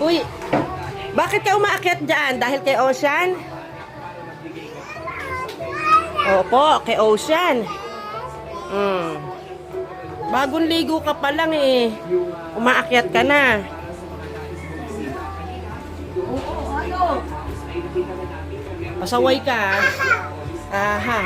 Uy, bakit ka umaakyat dyan? Dahil kay Ocean? Opo, kay Ocean. Bagong ligo ka pa lang eh. Umaakyat ka na. Pasaway ka. Aha.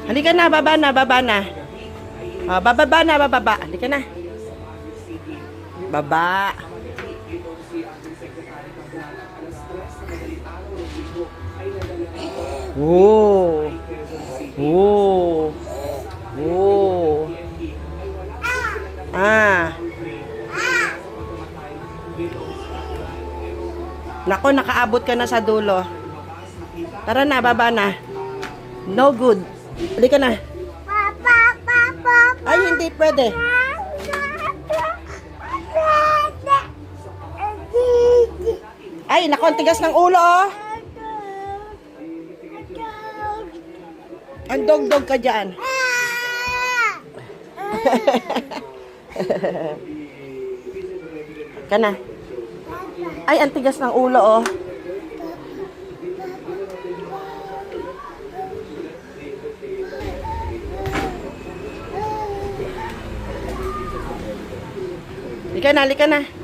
Halika na, baba na, baba na. Bababa na, bababa. Halika na. Baba. Whoa. Whoa. Whoa. Nako, nakaabot ka na sa dulo. Tara na, baba na. No good. Halika na. Ay, hindi pwede. Ay, nako, ang tigas ng ulo, oh. Ang dog-dog ka dyan. Ka na. Ay, ang tigas ng ulo, oh. Lika na, lika na.